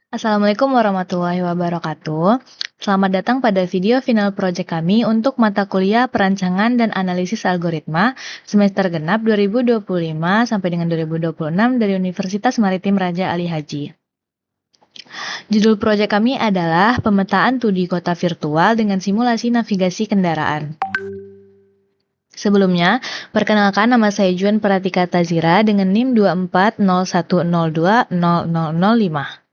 Assalamualaikum warahmatullahi wabarakatuh. Selamat datang pada video final proyek kami untuk mata kuliah Perancangan dan Analisis Algoritma semester genap 2025 sampai dengan 2026 dari Universitas Maritim Raja Ali Haji. Judul proyek kami adalah Pemetaan 2D Kota Virtual dengan Simulasi Navigasi Kendaraan. Sebelumnya, perkenalkan nama saya Juan Pratika Tazira dengan NIM 24010200005.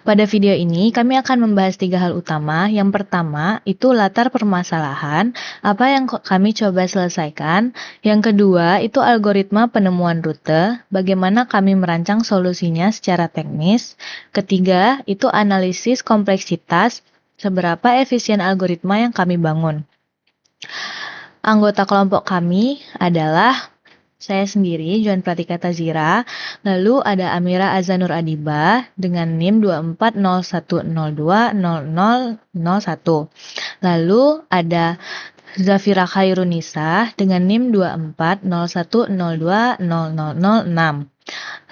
Pada video ini, kami akan membahas 3 hal utama. Yang pertama, itu latar permasalahan, apa yang kami coba selesaikan. Yang kedua, itu algoritma penemuan rute, bagaimana kami merancang solusinya secara teknis. Ketiga, itu analisis kompleksitas, seberapa efisien algoritma yang kami bangun. Anggota kelompok kami adalah saya sendiri, Juan Pratika Tazira, lalu ada Amira Azanur Adiba dengan NIM 24010200001. Lalu ada Zafira Khairunisa dengan NIM 24010200006.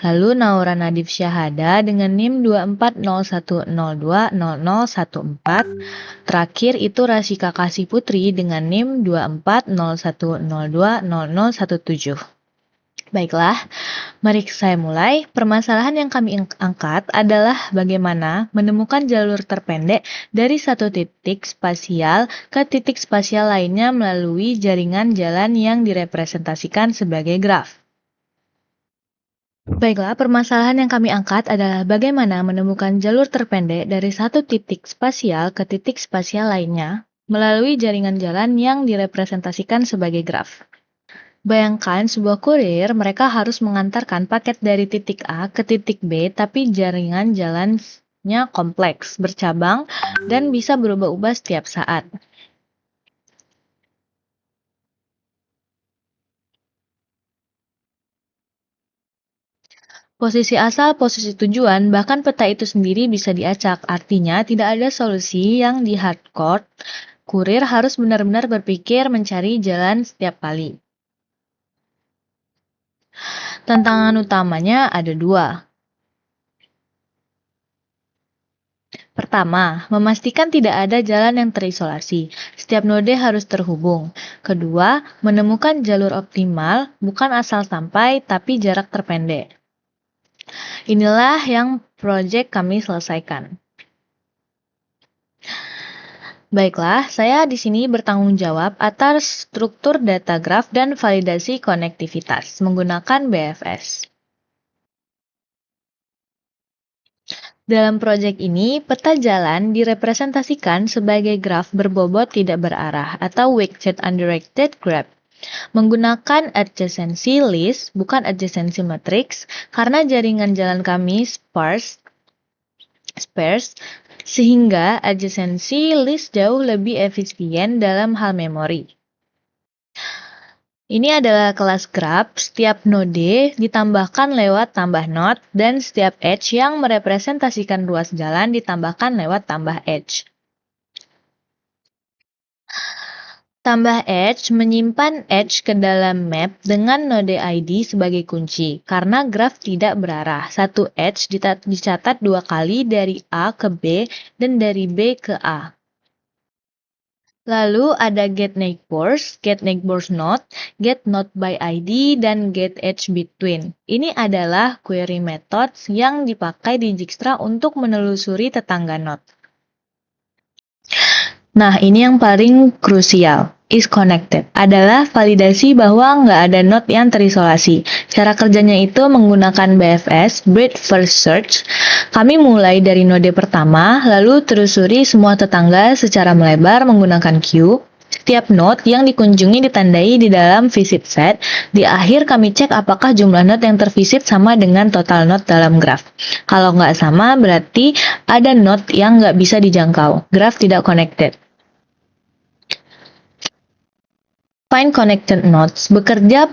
Lalu Naura Nadif Syahada dengan NIM 24010200014. Terakhir itu Rasika Kasih Putri dengan NIM 24010200017. Baiklah, mari saya mulai. Permasalahan yang kami angkat adalah bagaimana menemukan jalur terpendek dari satu titik spasial ke titik spasial lainnya melalui jaringan jalan yang direpresentasikan sebagai graf. Baiklah, permasalahan yang kami angkat adalah bagaimana menemukan jalur terpendek dari satu titik spasial ke titik spasial lainnya melalui jaringan jalan yang direpresentasikan sebagai graf. Bayangkan sebuah kurir, mereka harus mengantarkan paket dari titik A ke titik B, tapi jaringan jalannya kompleks, bercabang, dan bisa berubah-ubah setiap saat. Posisi asal, posisi tujuan, bahkan peta itu sendiri bisa diacak. Artinya, tidak ada solusi yang di hardcore. Kurir harus benar-benar berpikir mencari jalan setiap kali. Tantangan utamanya ada 2. Pertama, memastikan tidak ada jalan yang terisolasi. Setiap node harus terhubung. Kedua, menemukan jalur optimal, bukan asal sampai, tapi jarak terpendek. Inilah yang proyek kami selesaikan. Baiklah, saya di sini bertanggung jawab atas struktur data graf dan validasi konektivitas menggunakan BFS. Dalam proyek ini, peta jalan direpresentasikan sebagai graf berbobot tidak berarah atau weighted undirected graph. Menggunakan adjacency list, bukan adjacency matrix, karena jaringan jalan kami sparse, sehingga adjacency list jauh lebih efisien dalam hal memori. Ini adalah kelas graph, setiap node ditambahkan lewat tambah node, dan setiap edge yang merepresentasikan ruas jalan ditambahkan lewat tambah edge. Tambah edge menyimpan edge ke dalam map dengan node ID sebagai kunci. Karena graf tidak berarah, satu edge dicatat 2 kali dari A ke B dan dari B ke A. Lalu ada getNeighbors node, getNode by ID, dan getEdge between. Ini adalah query methods yang dipakai di Dijkstra untuk menelusuri tetangga node. Nah, ini yang paling krusial. Is connected adalah validasi bahwa nggak ada node yang terisolasi. Cara kerjanya itu menggunakan BFS, Breadth First Search. Kami mulai dari node pertama, lalu telusuri semua tetangga secara melebar menggunakan queue. Setiap node yang dikunjungi ditandai di dalam visit set. Di akhir kami cek apakah jumlah node yang tervisit sama dengan total node dalam graf. Kalau nggak sama, berarti ada node yang nggak bisa dijangkau. Graf tidak connected. Find Connected Nodes bekerja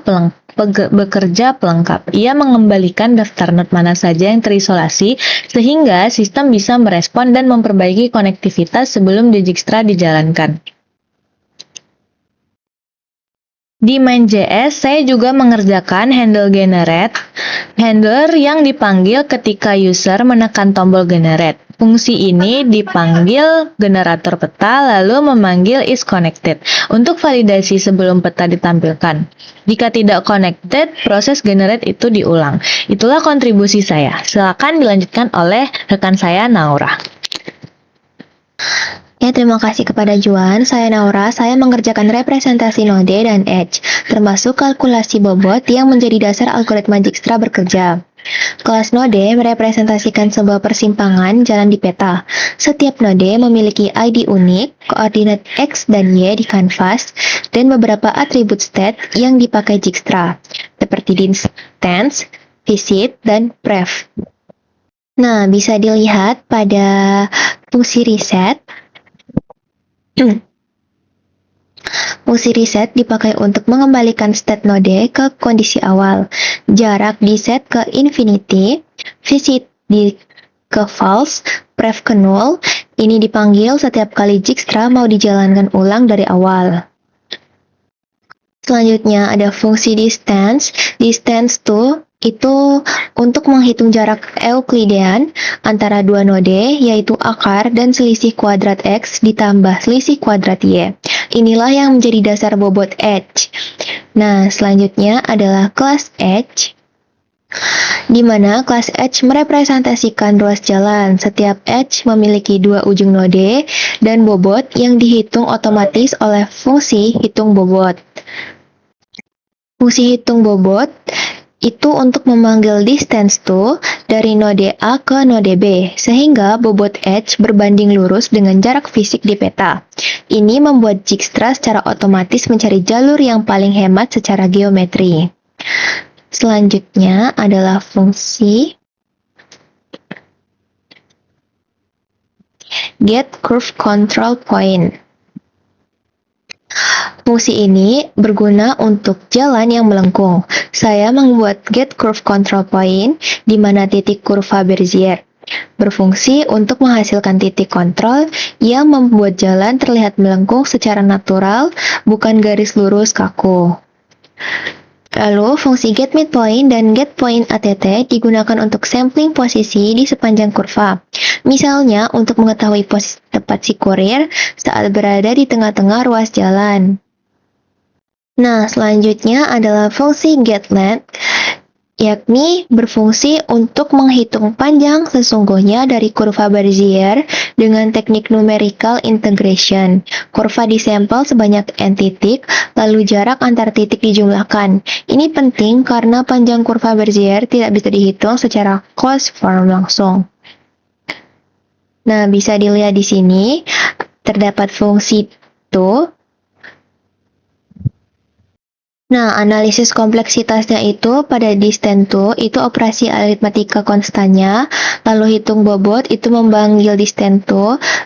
pelengkap. Ia mengembalikan daftar node mana saja yang terisolasi sehingga sistem bisa merespon dan memperbaiki konektivitas sebelum Dijkstra dijalankan. Di main.js, saya juga mengerjakan handle generate, handler yang dipanggil ketika user menekan tombol generate. Fungsi ini dipanggil generator peta lalu memanggil isConnected untuk validasi sebelum peta ditampilkan. Jika tidak connected, proses generate itu diulang. Itulah kontribusi saya. Silakan dilanjutkan oleh rekan saya, Naura. Ya, terima kasih kepada Juan. Saya Naura, saya mengerjakan representasi node dan edge, termasuk kalkulasi bobot yang menjadi dasar algoritma Dijkstra bekerja. Kelas node merepresentasikan sebuah persimpangan jalan di peta. Setiap node memiliki ID unik, koordinat X dan Y di kanvas, dan beberapa atribut state yang dipakai Dijkstra, seperti distance, visit, dan pref. Nah, bisa dilihat pada fungsi reset. Fungsi reset dipakai untuk mengembalikan state node ke kondisi awal. Jarak di set ke infinity, visit ke false, pref ke null. Ini dipanggil setiap kali Dijkstra mau dijalankan ulang dari awal. Selanjutnya ada fungsi distance. Distance itu untuk menghitung jarak Euclidean antara dua node, yaitu akar dan selisih kuadrat X ditambah selisih kuadrat Y. Inilah yang menjadi dasar bobot edge. Nah, selanjutnya adalah kelas edge, di mana kelas edge merepresentasikan ruas jalan. Setiap edge memiliki dua ujung node dan bobot yang dihitung otomatis oleh fungsi hitung bobot. Fungsi hitung bobot itu untuk memanggil distance dari node A ke node B, sehingga bobot edge berbanding lurus dengan jarak fisik di peta. Ini membuat Dijkstra secara otomatis mencari jalur yang paling hemat secara geometri. Selanjutnya adalah fungsi get curve control point. Fungsi ini berguna untuk jalan yang melengkung. Saya membuat get curve control point di mana titik kurva Bezier berfungsi untuk menghasilkan titik kontrol yang membuat jalan terlihat melengkung secara natural, bukan garis lurus kaku. Lalu, fungsi get midpoint dan get point ATT digunakan untuk sampling posisi di sepanjang kurva. Misalnya, untuk mengetahui posisi tepat si kurir saat berada di tengah-tengah ruas jalan. Nah, selanjutnya adalah fungsi getLength, yakni berfungsi untuk menghitung panjang sesungguhnya dari kurva Bezier dengan teknik numerical integration. Kurva disampel sebanyak n titik, lalu jarak antar titik dijumlahkan. Ini penting karena panjang kurva Bezier tidak bisa dihitung secara closed form langsung. Nah, bisa dilihat di sini terdapat fungsi Nah, analisis kompleksitasnya itu pada distance itu operasi aritmatika konstannya, lalu hitung bobot itu memanggil distance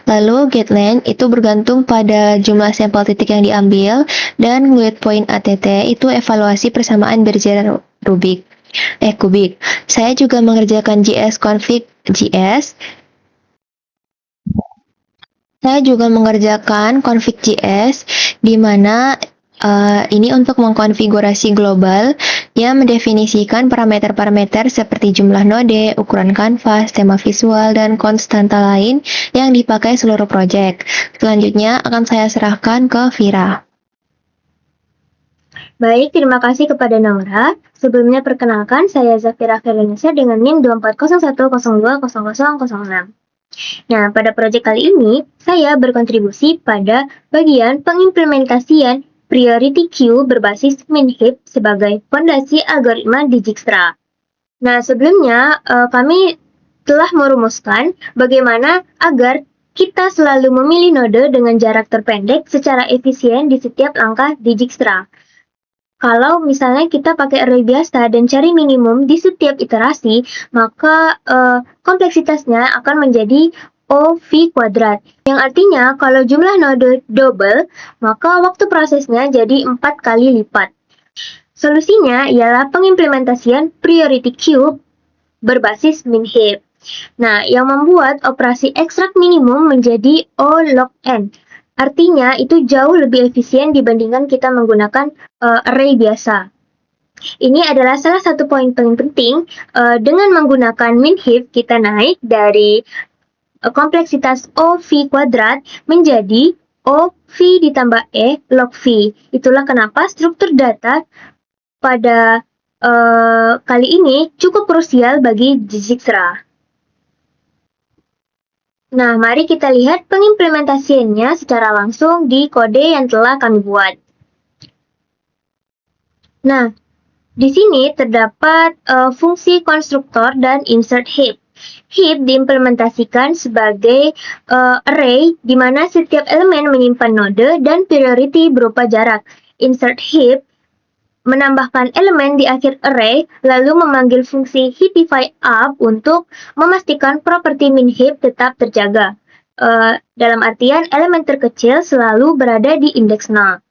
lalu get length itu bergantung pada jumlah sampel titik yang diambil, dan get point ATT itu evaluasi persamaan Bezier kubik. Saya juga mengerjakan JS. Saya juga mengerjakan config JS, di mana ini untuk mengkonfigurasi global yang mendefinisikan parameter-parameter seperti jumlah node, ukuran kanvas, tema visual, dan konstanta lain yang dipakai seluruh proyek. Selanjutnya akan saya serahkan ke Vira. Baik, terima kasih kepada Naura. Sebelumnya perkenalkan, saya Zafira Ferenesa dengan NIM 2401020006. Nah, pada proyek kali ini, saya berkontribusi pada bagian pengimplementasian priority queue berbasis MinHeap sebagai fondasi algoritma Dijkstra. Nah, sebelumnya kami telah merumuskan bagaimana agar kita selalu memilih node dengan jarak terpendek secara efisien di setiap langkah Dijkstra. Kalau misalnya kita pakai array biasa dan cari minimum di setiap iterasi, maka kompleksitasnya akan menjadi OV kuadrat, yang artinya kalau jumlah node double, maka waktu prosesnya jadi 4 kali lipat. Solusinya ialah pengimplementasian priority queue berbasis MinHeap. Nah, yang membuat operasi extract minimum menjadi O log n. Artinya itu jauh lebih efisien dibandingkan kita menggunakan array biasa. Ini adalah salah satu poin paling penting. Dengan menggunakan min heap, kita naik dari kompleksitas O_V kuadrat menjadi O_V ditambah E log V. Itulah kenapa struktur data pada kali ini cukup krusial bagi Dijkstra. Nah, mari kita lihat pengimplementasiannya secara langsung di kode yang telah kami buat. Nah, di sini terdapat fungsi konstruktor dan insert heap. Heap diimplementasikan sebagai array di mana setiap elemen menyimpan node dan priority berupa jarak. Insert heap menambahkan elemen di akhir array, lalu memanggil fungsi heapify up untuk memastikan properti min heap tetap terjaga. Dalam artian elemen terkecil selalu berada di indeks 0.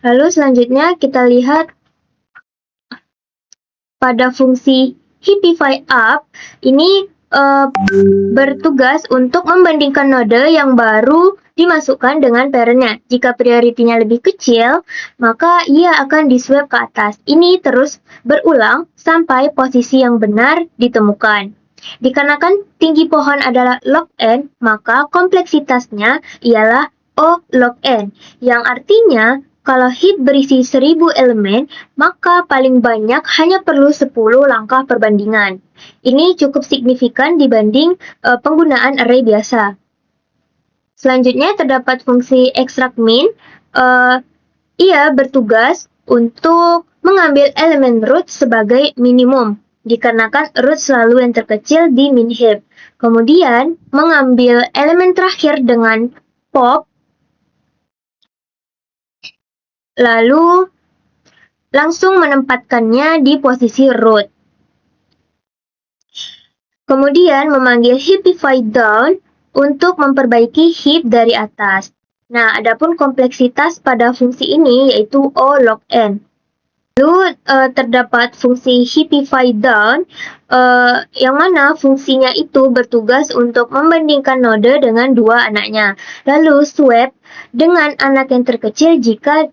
Lalu selanjutnya kita lihat pada fungsi heapify up, ini bertugas untuk membandingkan node yang baru dimasukkan dengan parentnya. Jika prioritinya lebih kecil, maka ia akan di-swap ke atas. Ini terus berulang sampai posisi yang benar ditemukan. Dikarenakan tinggi pohon adalah log n, maka kompleksitasnya ialah O log n, yang artinya kalau heap berisi 1000 elemen, maka paling banyak hanya perlu 10 langkah perbandingan. Ini cukup signifikan dibanding penggunaan array biasa. Selanjutnya terdapat fungsi extract min. Ia bertugas untuk mengambil elemen root sebagai minimum, dikarenakan root selalu yang terkecil di min heap. Kemudian mengambil elemen terakhir dengan pop, lalu langsung menempatkannya di posisi root. Kemudian memanggil heapify down untuk memperbaiki heap dari atas. Nah, adapun kompleksitas pada fungsi ini yaitu O log n. Lalu terdapat fungsi heapify down, yang mana fungsinya itu bertugas untuk membandingkan node dengan dua anaknya. Lalu swap dengan anak yang terkecil jika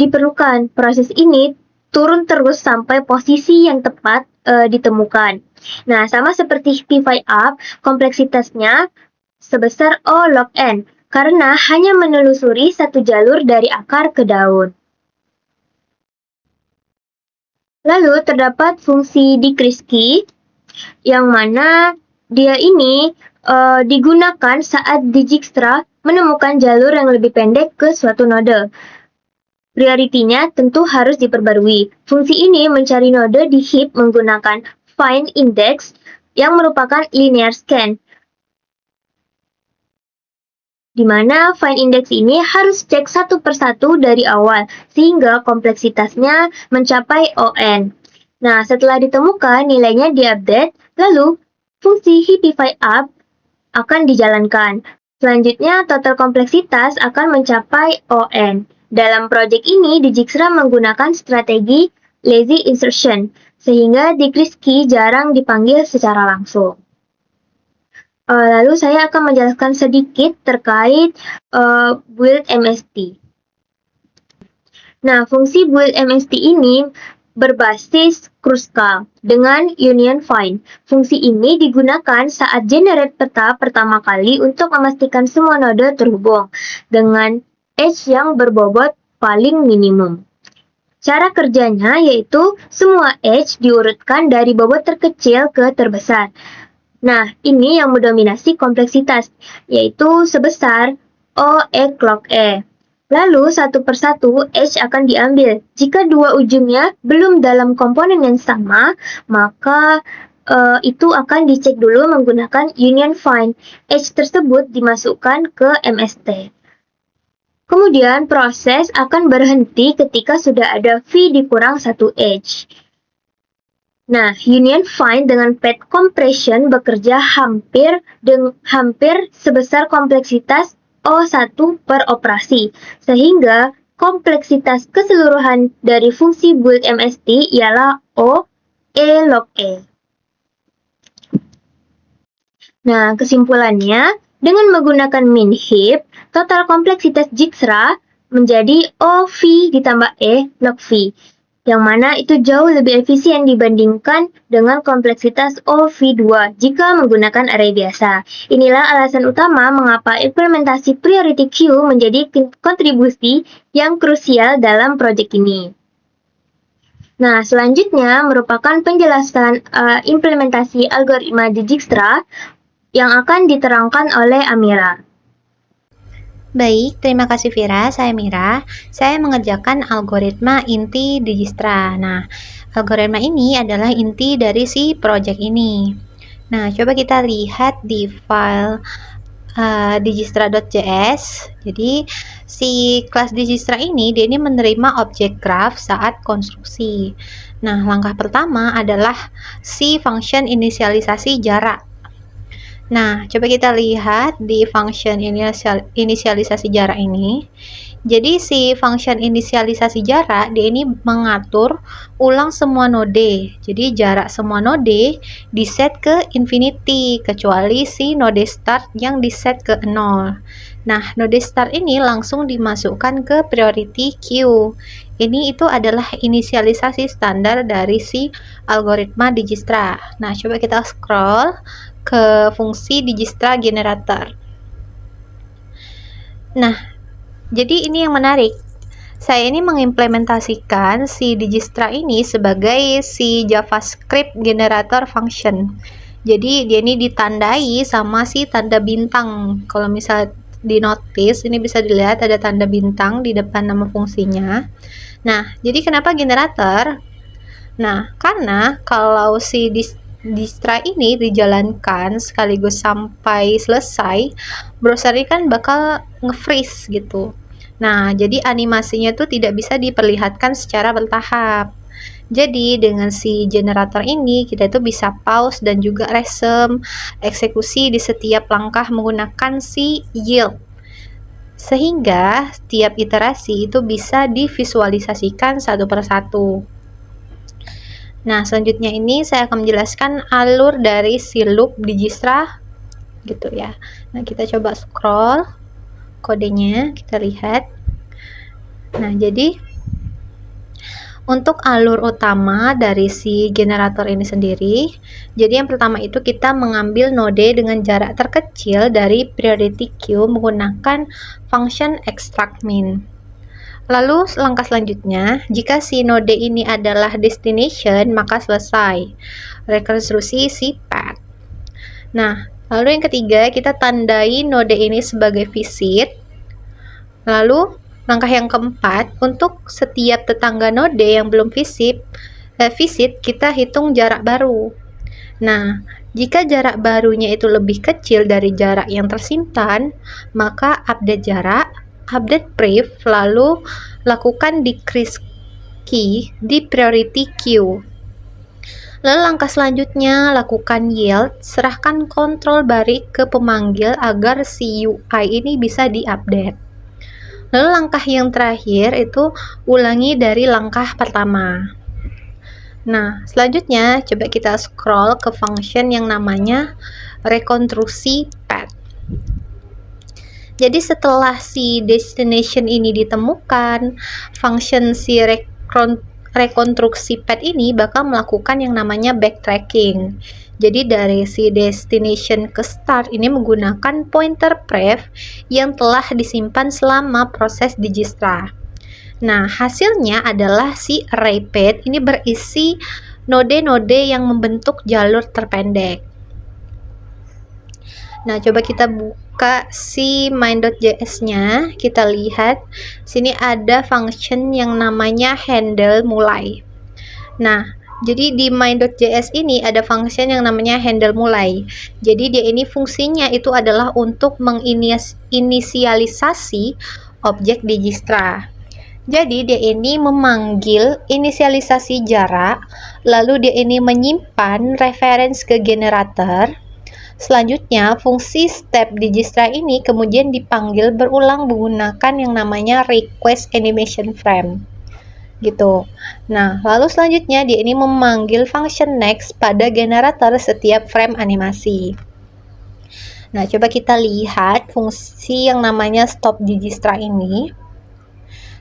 diperlukan. Proses ini turun terus sampai posisi yang tepat ditemukan. Nah, sama seperti heapify up, kompleksitasnya sebesar O log n, karena hanya menelusuri satu jalur dari akar ke daun. Lalu terdapat fungsi decrease key, yang mana dia ini digunakan saat Dijkstra menemukan jalur yang lebih pendek ke suatu node. Prioritinya tentu harus diperbarui. Fungsi ini mencari node di heap menggunakan find index yang merupakan linear scan, di mana find index ini harus cek satu persatu dari awal, sehingga kompleksitasnya mencapai ON. Nah, setelah ditemukan, nilainya diupdate, lalu fungsi heapify up akan dijalankan. Selanjutnya, total kompleksitas akan mencapai ON. Dalam proyek ini, Dijkstra menggunakan strategi lazy insertion, sehingga decrease key jarang dipanggil secara langsung. Lalu saya akan menjelaskan sedikit terkait build MST. Nah, fungsi build MST ini berbasis Kruskal dengan union find. Fungsi ini digunakan saat generate peta pertama kali untuk memastikan semua node terhubung dengan edge yang berbobot paling minimum. Cara kerjanya yaitu semua edge diurutkan dari bobot terkecil ke terbesar. Nah, ini yang mendominasi kompleksitas, yaitu sebesar O_E log E. Lalu, satu persatu edge akan diambil. Jika dua ujungnya belum dalam komponen yang sama, maka itu akan dicek dulu menggunakan union find. Edge tersebut dimasukkan ke MST. Kemudian proses akan berhenti ketika sudah ada V dikurang satu edge. Nah, union find dengan path compression bekerja hampir sebesar kompleksitas O1 per operasi, sehingga kompleksitas keseluruhan dari fungsi build MST ialah O_E log E. Nah, kesimpulannya, Dengan menggunakan min heap, total kompleksitas Dijkstra menjadi OV ditambah E log V, yang mana itu jauh lebih efisien dibandingkan dengan kompleksitas OV2 jika menggunakan array biasa. Inilah alasan utama mengapa implementasi priority queue menjadi kontribusi yang krusial dalam proyek ini. Nah, selanjutnya merupakan penjelasan implementasi algoritma Dijkstra yang akan diterangkan oleh Amira. Baik, terima kasih Vira. Saya Mira. Saya mengerjakan algoritma inti Dijkstra. Nah, algoritma ini adalah inti dari si project ini. Nah, coba kita lihat di file dijkstra.js. Jadi, si kelas Dijkstra ini dia ini menerima objek graph saat konstruksi. Nah, langkah pertama adalah si function inisialisasi jarak. Nah, coba kita lihat di function inisialisasi jarak ini. Jadi si function inisialisasi jarak dia ini mengatur ulang semua node. Jadi jarak semua node diset ke infinity kecuali si node start yang diset ke 0. Nah, node start ini langsung dimasukkan ke priority queue. Ini itu adalah inisialisasi standar dari si algoritma Dijkstra. Nah, coba kita scroll ke fungsi Dijkstra generator. Nah, jadi ini yang menarik. Saya ini mengimplementasikan si Dijkstra ini sebagai si JavaScript generator function. Jadi dia ini ditandai sama si tanda bintang. Kalau misal di notice ini bisa dilihat ada tanda bintang di depan nama fungsinya. Nah, jadi kenapa generator? Nah, karena kalau si Dijkstra ini dijalankan sekaligus sampai selesai, browser ini kan bakal nge-freeze gitu. Nah, jadi animasinya tuh tidak bisa diperlihatkan secara bertahap. Jadi dengan si generator ini kita itu bisa pause dan juga resume eksekusi di setiap langkah menggunakan si yield. Sehingga setiap iterasi itu bisa divisualisasikan satu persatu. Nah, selanjutnya ini saya akan menjelaskan alur dari si loop Dijkstra gitu ya. Nah, kita coba scroll kodenya, kita lihat. Nah, jadi untuk alur utama dari si generator ini sendiri, jadi yang pertama itu kita mengambil node dengan jarak terkecil dari priority queue menggunakan function extract min. Lalu langkah selanjutnya, jika si node ini adalah destination, maka selesai rekonstruksi si path. Nah, lalu yang ketiga, kita tandai node ini sebagai visit. Lalu langkah yang keempat, untuk setiap tetangga node yang belum visit, kita hitung jarak baru. Nah, jika jarak barunya itu lebih kecil dari jarak yang tersimpan, maka update jarak, update brief, lalu lakukan decrease key di priority queue. Lalu langkah selanjutnya, lakukan yield, serahkan kontrol balik ke pemanggil agar si UI ini bisa diupdate. Lalu langkah yang terakhir itu ulangi dari langkah pertama. Nah, selanjutnya coba kita scroll ke function yang namanya rekonstruksi path. Jadi setelah si destination ini ditemukan, function si rekonstruksi path ini bakal melakukan yang namanya backtracking. Jadi dari si destination ke start ini menggunakan pointer pref yang telah disimpan selama proses Dijkstra. Nah, hasilnya adalah si array path ini berisi node-node yang membentuk jalur terpendek. Nah, coba kita buka si main.js-nya, kita lihat sini ada function yang namanya handle mulai. Nah, jadi di main.js ini ada function yang namanya handle mulai. Jadi dia ini fungsinya itu adalah untuk menginisialisasi objek Dijkstra. Jadi dia ini memanggil inisialisasi jarak, lalu dia ini menyimpan reference ke generator. Selanjutnya, fungsi step Dijkstra ini kemudian dipanggil berulang menggunakan yang namanya request animation frame. Gitu. Nah, lalu selanjutnya dia ini memanggil function next pada generator setiap frame animasi. Nah, coba kita lihat fungsi yang namanya stop Dijkstra ini.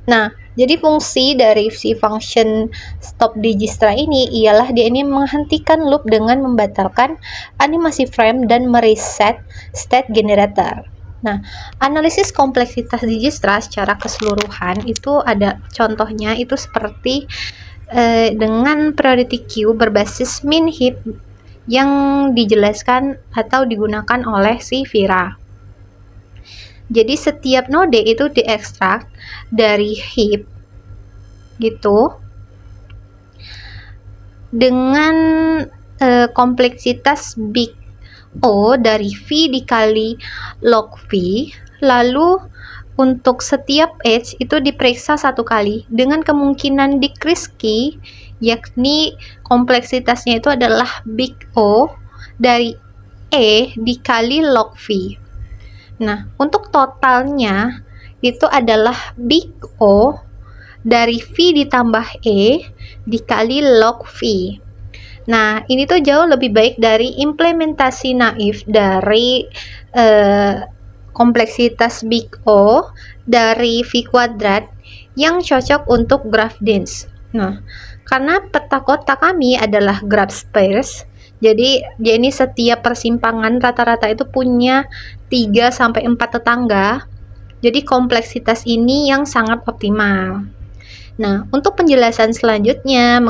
Nah, jadi fungsi dari si function stop Dijkstra ini ialah dia ini menghentikan loop dengan membatalkan animasi frame dan mereset state generator. Nah, analisis kompleksitas Dijkstra secara keseluruhan itu ada contohnya itu seperti dengan priority queue berbasis min heap yang dijelaskan atau digunakan oleh si Vira. Jadi setiap node itu diekstrak dari heap gitu dengan kompleksitas big O dari V dikali log V, lalu untuk setiap edge itu diperiksa satu kali dengan kemungkinan decrease key, yakni kompleksitasnya itu adalah big O dari E dikali log V. Nah, untuk totalnya itu adalah big O dari V ditambah E dikali log V. Nah, ini tuh jauh lebih baik dari implementasi naif dari kompleksitas big O dari V kuadrat yang cocok untuk graph dense. Nah, karena peta kota kami adalah graph sparse, jadi ini setiap persimpangan rata-rata itu punya 3-4 tetangga. Jadi kompleksitas ini yang sangat optimal. Nah, untuk penjelasan selanjutnya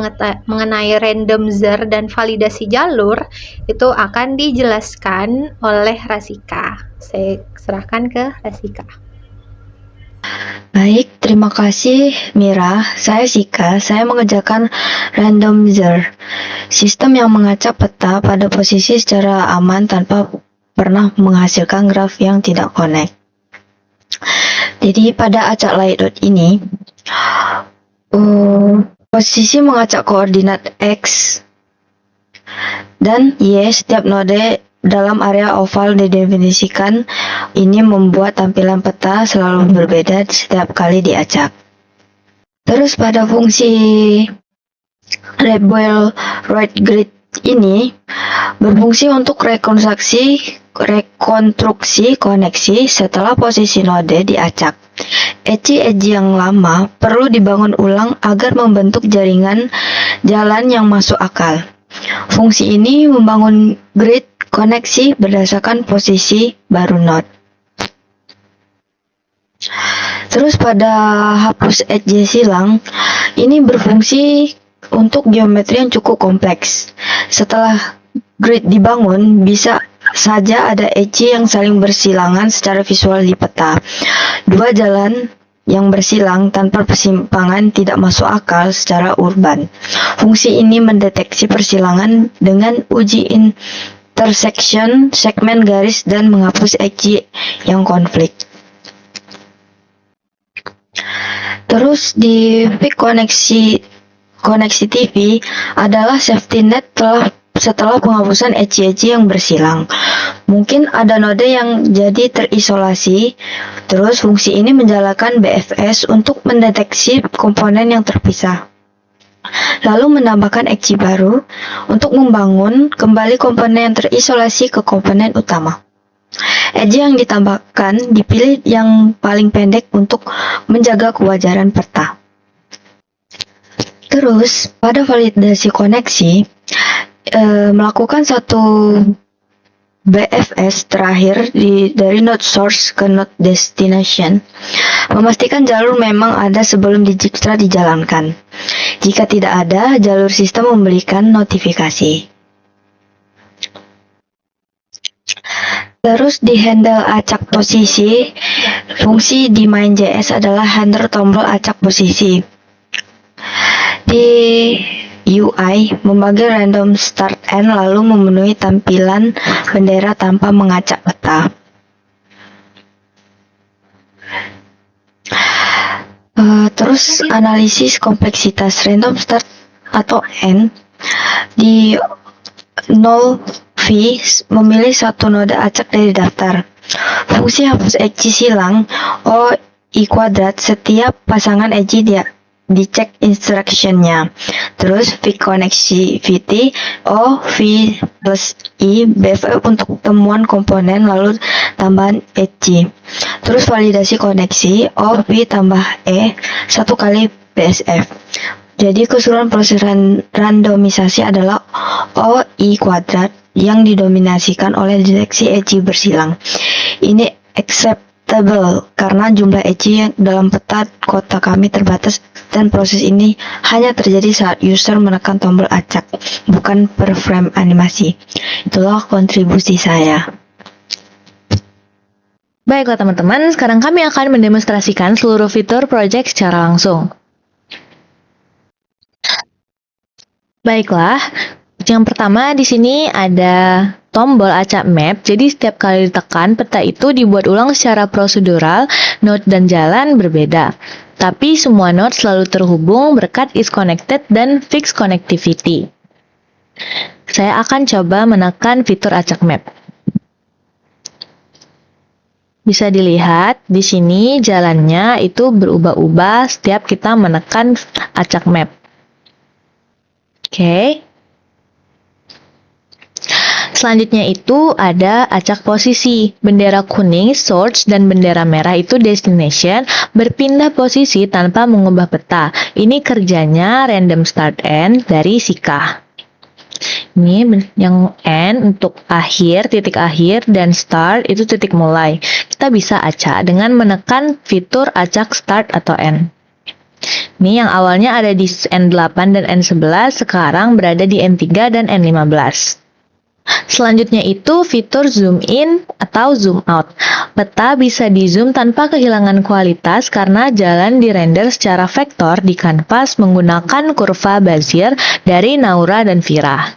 mengenai randomizer dan validasi jalur itu akan dijelaskan oleh Rasika. Saya serahkan ke Rasika. Baik, terima kasih Mira. Saya Sika, saya mengerjakan randomizer, sistem yang mengacak peta pada posisi secara aman tanpa pernah menghasilkan graf yang tidak connect. Jadi pada acak light ini, posisi mengacak koordinat X dan Y setiap node dalam area oval didefinisikan. Ini membuat tampilan peta selalu berbeda setiap kali diacak. Terus pada fungsi Rebel right grid ini berfungsi untuk rekonstruksi koneksi setelah posisi node diacak. Edge yang lama perlu dibangun ulang agar membentuk jaringan jalan yang masuk akal. Fungsi ini membangun grid koneksi berdasarkan posisi baru node. Terus pada hapus edge silang, ini berfungsi untuk geometri yang cukup kompleks. Setelah grid dibangun, bisa saja ada edge yang saling bersilangan secara visual di peta. Dua jalan yang bersilang tanpa persimpangan tidak masuk akal secara urban. Fungsi ini mendeteksi persilangan dengan uji intersection segmen garis dan menghapus edge yang konflik. Terus di fix koneksi TV adalah safety net setelah penghapusan edge yang bersilang. Mungkin ada node yang jadi terisolasi, terus fungsi ini menjalankan BFS untuk mendeteksi komponen yang terpisah. Lalu menambahkan edge baru untuk membangun kembali komponen yang terisolasi ke komponen utama. Edge yang ditambahkan dipilih yang paling pendek untuk menjaga kewajaran peta. Terus, pada validasi koneksi, melakukan satu BFS terakhir dari node source ke node destination, memastikan jalur memang ada sebelum Dijkstra dijalankan. Jika tidak ada, jalur sistem memberikan notifikasi. Terus di handle acak posisi, fungsi di main.js adalah handle tombol acak posisi. Di UI, membagi random start end lalu memenuhi tampilan bendera tanpa mengacak peta. Terus analisis kompleksitas random start atau end di 0 V memilih satu node acak dari daftar. Fungsi hapus edge silang O I kuadrat setiap pasangan edge dicek instructionnya. Terus V connectivity O V plus I BFF untuk temuan komponen lalu tambahan ECI. Terus validasi koneksi O V tambah E 1 kali BSF. Jadi keseluruhan proses randomisasi adalah OI kuadrat yang didominasikan oleh deteksi ECI bersilang. Ini acceptable karena jumlah ECI dalam peta kota kami terbatas dan proses ini hanya terjadi saat user menekan tombol acak, bukan per frame animasi. Itulah kontribusi saya. Baiklah teman-teman, sekarang kami akan mendemonstrasikan seluruh fitur project secara langsung. Baiklah, yang pertama di sini ada tombol acak map. Jadi setiap kali ditekan, peta itu dibuat ulang secara prosedural, node dan jalan berbeda. Tapi semua node selalu terhubung berkat is connected dan fixed connectivity. Saya akan coba menekan fitur acak map. Bisa dilihat di sini jalannya itu berubah-ubah setiap kita menekan acak map. Oke. Selanjutnya itu ada acak posisi. Bendera kuning source dan bendera merah itu destination berpindah posisi tanpa mengubah peta. Ini kerjanya random start end dari Sika. Ini yang end untuk akhir, titik akhir, dan start itu titik mulai. Kita bisa acak dengan menekan fitur acak start atau end. Ini yang awalnya ada di N8 dan N11, sekarang berada di N3 dan N15. Selanjutnya itu fitur zoom in atau zoom out. Peta bisa di zoom tanpa kehilangan kualitas karena jalan dirender secara vektor di kanvas menggunakan kurva Bezier dari Naura dan Vira.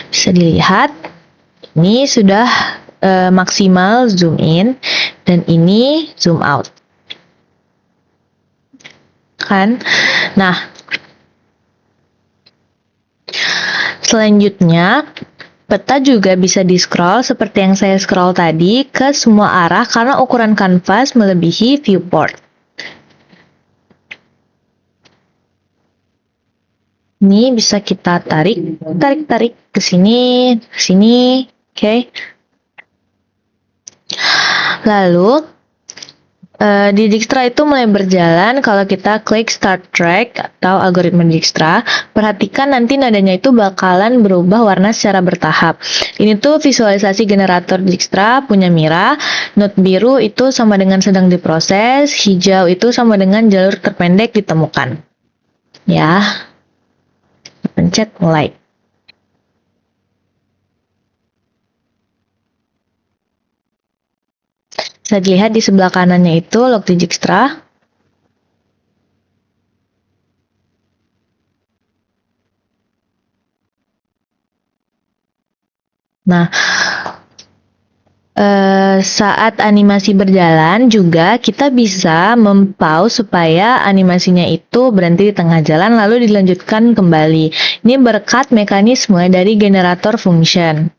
Bisa dilihat, ini sudah maksimal zoom in dan ini zoom out. Kan? Nah, selanjutnya peta juga bisa di-scroll seperti yang saya scroll tadi ke semua arah karena ukuran kanvas melebihi viewport. Ini bisa kita tarik ke sini, oke. Lalu di Dijkstra itu mulai berjalan kalau kita klik start track atau algoritma Dijkstra. Perhatikan nanti nadanya itu bakalan berubah warna secara bertahap. Ini tuh visualisasi generator Dijkstra punya Mira. Node biru itu sama dengan sedang diproses, hijau itu sama dengan jalur terpendek ditemukan. Ya, pencet mulai. Bisa dilihat di sebelah kanannya itu log Dijkstra. Nah, saat animasi berjalan juga kita bisa mempause supaya animasinya itu berhenti di tengah jalan lalu dilanjutkan kembali. Ini berkat mekanisme dari generator function.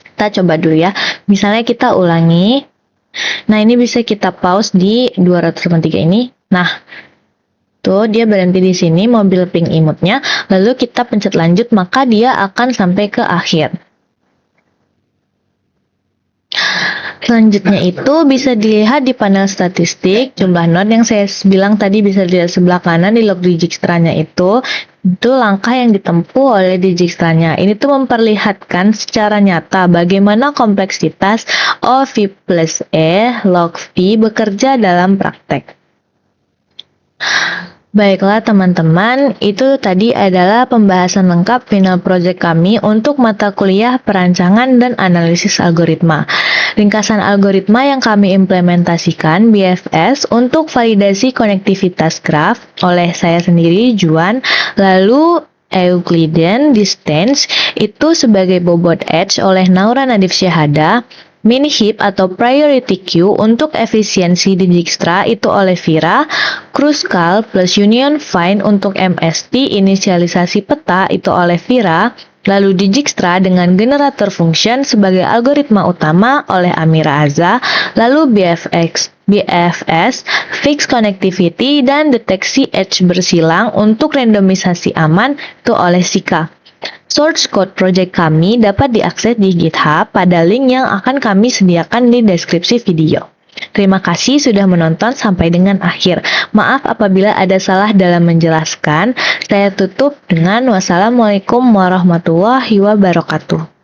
Kita coba dulu ya. Misalnya kita ulangi. Nah, ini bisa kita pause di 283 ini. Nah, tuh dia berhenti di sini mobil pink imutnya, lalu kita pencet lanjut, maka dia akan sampai ke akhir. Selanjutnya itu bisa dilihat di panel statistik, jumlah node yang saya bilang tadi bisa dilihat sebelah kanan di log Dijkstra-nya itu langkah yang ditempuh oleh Dijkstra-nya. Ini tuh memperlihatkan secara nyata bagaimana kompleksitas OV plus E log V bekerja dalam praktek. Baiklah teman-teman, itu tadi adalah pembahasan lengkap final project kami untuk mata kuliah perancangan dan analisis algoritma. Ringkasan algoritma yang kami implementasikan BFS untuk validasi konektivitas graf oleh saya sendiri, Juan, lalu Euclidean distance itu sebagai bobot edge oleh Naura Nadif Syahada, min heap atau priority queue untuk efisiensi di Dijkstra itu oleh Vira, Kruskal plus union find untuk MST inisialisasi peta itu oleh Vira, lalu Dijkstra dengan generator function sebagai algoritma utama oleh Amira Azza, lalu BFS, Fixed Connectivity, dan deteksi edge bersilang untuk randomisasi aman itu oleh Sika. Source code project kami dapat diakses di GitHub pada link yang akan kami sediakan di deskripsi video. Terima kasih sudah menonton sampai dengan akhir. Maaf apabila ada salah dalam menjelaskan. Saya tutup dengan wassalamualaikum warahmatullahi wabarakatuh.